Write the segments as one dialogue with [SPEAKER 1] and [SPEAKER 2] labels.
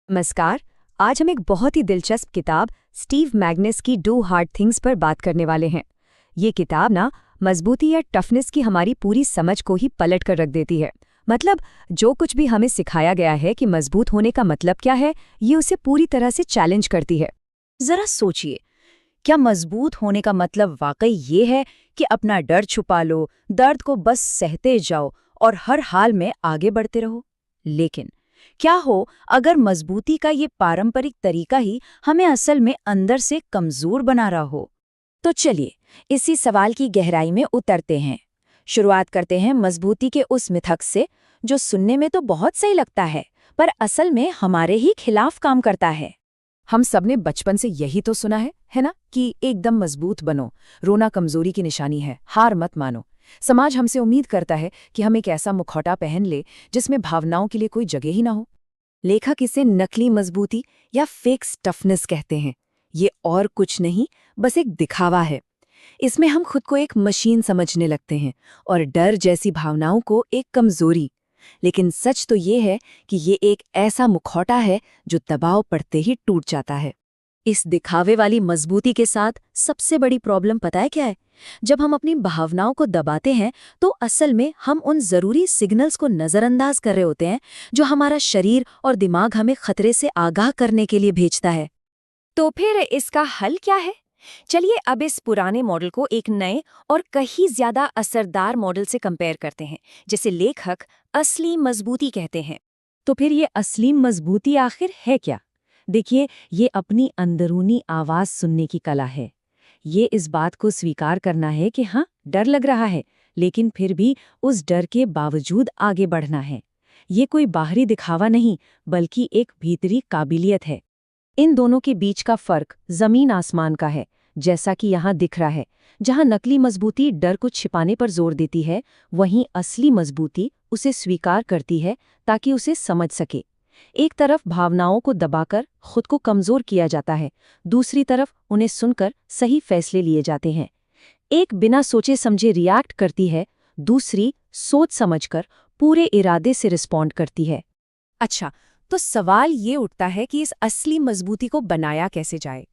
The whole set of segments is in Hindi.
[SPEAKER 1] नमस्कार। आज हम एक बहुत ही दिलचस्प किताब स्टीव मैग्नस की डू हार्ड थिंग्स पर बात करने वाले हैं। ये किताब ना मजबूती या टफनेस की हमारी पूरी समझ को ही पलट कर रख देती है। मतलब जो कुछ भी हमें सिखाया गया है कि मजबूत होने का मतलब क्या है, ये उसे पूरी तरह से चैलेंज करती है।
[SPEAKER 2] जरा सोचिए, क्या मजबूत होने का मतलब वाकई ये है कि अपना डर छुपा लो, दर्द को बस सहते जाओ और हर हाल में आगे बढ़ते रहो? लेकिन क्या हो अगर मजबूती का ये पारंपरिक तरीका ही हमें असल में अंदर से कमजोर बना रहा हो? तो चलिए इसी सवाल की गहराई में उतरते हैं। शुरुआत करते हैं मजबूती के उस मिथक से जो सुनने में तो बहुत सही लगता है, पर असल में हमारे ही खिलाफ काम करता है।
[SPEAKER 3] हम सबने बचपन से यही तो सुना है ना, कि एकदम मजबूत बनो, रोना कमजोरी की निशानी है, हार मत मानो। समाज हमसे उम्मीद करता है कि हम एक ऐसा मुखौटा पहन ले जिसमें भावनाओं के लिए कोई जगह ही ना हो।
[SPEAKER 1] लेखक इसे नकली मजबूती या फेक टफनेस कहते हैं। ये और कुछ नहीं, बस एक दिखावा है। इसमें हम खुद को एक मशीन समझने लगते हैं और डर जैसी भावनाओं को एक कमजोरी। लेकिन सच तो ये है कि ये एक ऐसा मुखौटा है जो दबाव पड़ते ही टूट जाता है। इस दिखावे वाली मजबूती के साथ सबसे बड़ी प्रॉब्लम पता है क्या है? जब हम अपनी भावनाओं को दबाते हैं तो असल में हम उन जरूरी सिग्नल्स को नजरअंदाज कर रहे होते हैं जो हमारा शरीर और दिमाग हमें खतरे से आगाह करने के लिए भेजता है।
[SPEAKER 2] तो फिर इसका हल क्या है? चलिए अब इस पुराने मॉडल को एक नए और कहीं ज्यादा असरदार मॉडल से कंपेयर करते हैं, जिसे लेखक असली मजबूती कहते हैं।
[SPEAKER 3] तो फिर ये असली मजबूती आखिर है क्या? देखिए, ये अपनी अंदरूनी आवाज सुनने की कला है। ये इस बात को स्वीकार करना है कि हाँ, डर लग रहा है, लेकिन फिर भी उस डर के बावजूद आगे बढ़ना है। ये कोई बाहरी दिखावा नहीं, बल्कि एक भीतरी काबिलियत है। इन दोनों के बीच का फर्क जमीन आसमान का है। जैसा कि यहाँ दिख रहा है, जहाँ नकली मजबूती डर को छिपाने पर जोर देती है, वहीं असली मजबूती उसे स्वीकार करती है ताकि उसे समझ सके। एक तरफ भावनाओं को दबाकर खुद को कमजोर किया जाता है, दूसरी तरफ उन्हें सुनकर सही फैसले लिए जाते हैं। एक बिना सोचे समझे रिएक्ट करती है, दूसरी सोच समझकर पूरे इरादे से रिस्पॉन्ड करती है।
[SPEAKER 2] अच्छा, तो सवाल ये उठता है कि इस असली मजबूती को बनाया कैसे जाए।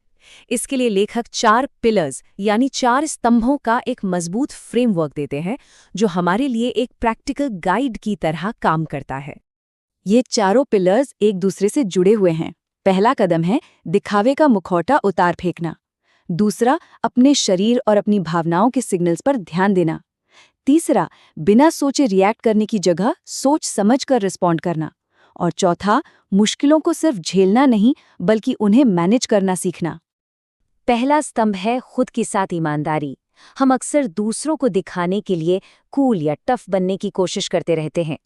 [SPEAKER 2] इसके लिए लेखक 4 पिलर्स यानी 4 स्तंभों का एक मजबूत फ्रेमवर्क देते हैं, जो हमारे लिए एक प्रैक्टिकल गाइड की तरह काम करता है।
[SPEAKER 3] ये चारों पिलर्स एक दूसरे से जुड़े हुए हैं। पहला कदम है दिखावे का मुखौटा उतार फेंकना। दूसरा, अपने शरीर और अपनी भावनाओं के सिग्नल्स पर ध्यान देना। तीसरा, बिना सोचे रिएक्ट करने की जगह सोच समझ कर रिस्पॉन्ड करना। और चौथा, मुश्किलों को सिर्फ झेलना नहीं, बल्कि उन्हें मैनेज करना सीखना।
[SPEAKER 1] पहला स्तंभ है खुद के साथ ईमानदारी। हम अक्सर दूसरों को दिखाने के लिए कूल या टफ बनने की कोशिश करते रहते हैं,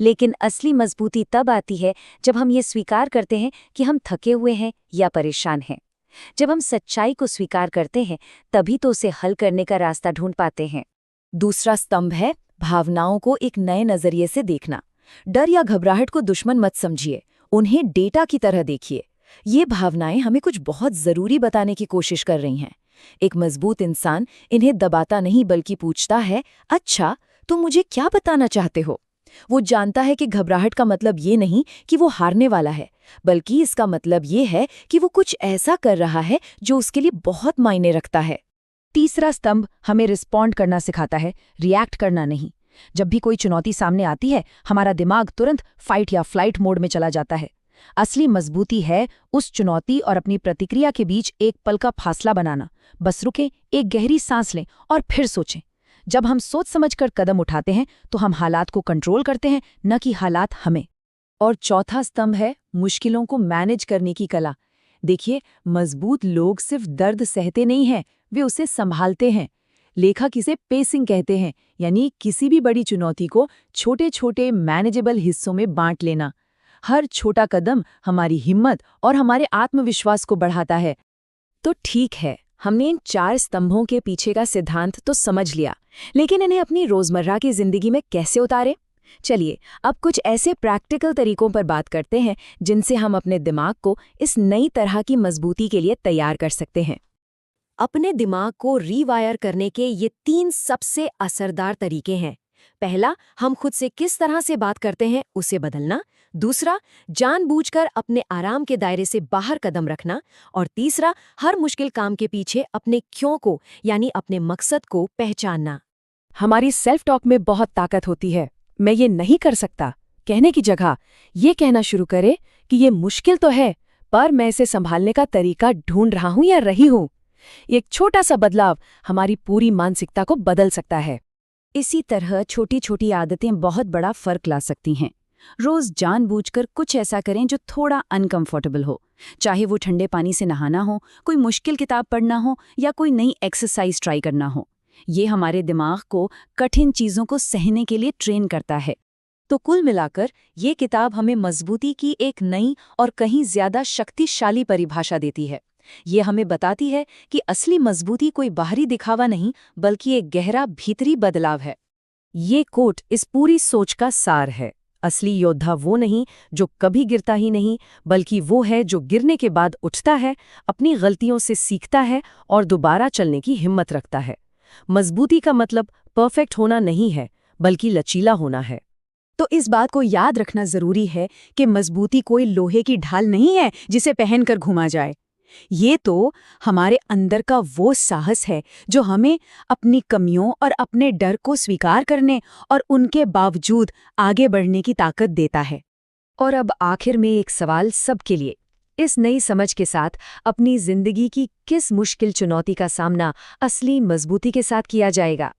[SPEAKER 1] लेकिन असली मजबूती तब आती है जब हम ये स्वीकार करते हैं कि हम थके हुए हैं या परेशान हैं। जब हम सच्चाई को स्वीकार करते हैं, तभी तो उसे हल करने का रास्ता ढूंढ पाते हैं।
[SPEAKER 3] दूसरा स्तंभ है भावनाओं को एक नए नजरिए से देखना। डर या घबराहट को दुश्मन मत समझिए, उन्हें डेटा की तरह देखिए। ये भावनाएं हमें कुछ बहुत जरूरी बताने की कोशिश कर रही हैं। एक मजबूत इंसान इन्हें दबाता नहीं, बल्कि पूछता है, अच्छा, तुम मुझे क्या बताना चाहते हो? वो जानता है कि घबराहट का मतलब ये नहीं कि वो हारने वाला है, बल्कि इसका मतलब ये है कि वो कुछ ऐसा कर रहा है जो उसके लिए बहुत मायने रखता है। तीसरा स्तंभ हमें रिस्पॉन्ड करना सिखाता है, रिएक्ट करना नहीं। जब भी कोई चुनौती सामने आती है, हमारा दिमाग तुरंत फाइट या फ्लाइट मोड में चला जाता है। असली मजबूती है उस चुनौती और अपनी प्रतिक्रिया के बीच एक पल का फासला बनाना। बस रुकें, एक गहरी सांस लें और फिर सोचें। जब हम सोच समझकर कदम उठाते हैं तो हम हालात को कंट्रोल करते हैं, न कि हालात हमें। और चौथा स्तंभ है मुश्किलों को मैनेज करने की कला। देखिए, मजबूत लोग सिर्फ दर्द सहते नहीं हैं, वे उसे संभालते हैं। लेखक इसे पेसिंग कहते हैं, यानी किसी भी बड़ी चुनौती को छोटे छोटे मैनेजेबल हिस्सों में बांट लेना। हर छोटा कदम हमारी हिम्मत और हमारे आत्मविश्वास को बढ़ाता है।
[SPEAKER 2] तो ठीक है, हमने इन 4 स्तंभों के पीछे का सिद्धांत तो समझ लिया, लेकिन इन्हें अपनी रोजमर्रा की जिंदगी में कैसे उतारें? चलिए अब कुछ ऐसे प्रैक्टिकल तरीकों पर बात करते हैं जिनसे हम अपने दिमाग को इस नई तरह की मजबूती के लिए तैयार कर सकते हैं। अपने दिमाग को रीवायर करने के ये 3 सबसे असरदार तरीके हैं। पहला, हम खुद से किस तरह से बात करते हैं उसे बदलना।
[SPEAKER 3] दूसरा, जानबूझकर अपने आराम के दायरे से बाहर कदम रखना। और तीसरा, हर मुश्किल काम के पीछे अपने क्यों को यानी अपने मकसद को पहचानना।
[SPEAKER 1] हमारी सेल्फ टॉक में बहुत ताकत होती है। मैं ये नहीं कर सकता कहने की जगह ये कहना शुरू करे कि ये मुश्किल तो है, पर मैं इसे संभालने का तरीका ढूंढ रहा हूं या रही हूं। एक छोटा सा बदलाव हमारी पूरी मानसिकता को बदल सकता है।
[SPEAKER 2] इसी तरह छोटी छोटी आदतें बहुत बड़ा फर्क ला सकती हैं। रोज जानबूझकर कुछ ऐसा करें जो थोड़ा अनकंफर्टेबल हो, चाहे वो ठंडे पानी से नहाना हो, कोई मुश्किल किताब पढ़ना हो या कोई नई एक्सरसाइज ट्राई करना हो। ये हमारे दिमाग को कठिन चीजों को सहने के लिए ट्रेन करता है। तो कुल मिलाकर ये किताब हमें मजबूती की एक नई और कहीं ज्यादा शक्तिशाली परिभाषा देती है। ये हमें बताती है कि असली मजबूती कोई बाहरी दिखावा नहीं, बल्कि एक गहरा भीतरी बदलाव है।
[SPEAKER 3] ये कोट इस पूरी सोच का सार है। असली योद्धा वो नहीं जो कभी गिरता ही नहीं, बल्कि वो है जो गिरने के बाद उठता है, अपनी गलतियों से सीखता है और दोबारा चलने की हिम्मत रखता है। मजबूती का मतलब परफेक्ट होना नहीं है, बल्कि लचीला होना है।
[SPEAKER 2] तो इस बात को याद रखना जरूरी है कि मजबूती कोई लोहे की ढाल नहीं है जिसे पहनकर घुमा जाए। ये तो हमारे अंदर का वो साहस है जो हमें अपनी कमियों और अपने डर को स्वीकार करने और उनके बावजूद आगे बढ़ने की ताकत देता है।
[SPEAKER 3] और अब आखिर में एक सवाल सबके लिए, इस नई समझ के साथ अपनी जिंदगी की किस मुश्किल चुनौती का सामना असली मजबूती के साथ किया जाएगा?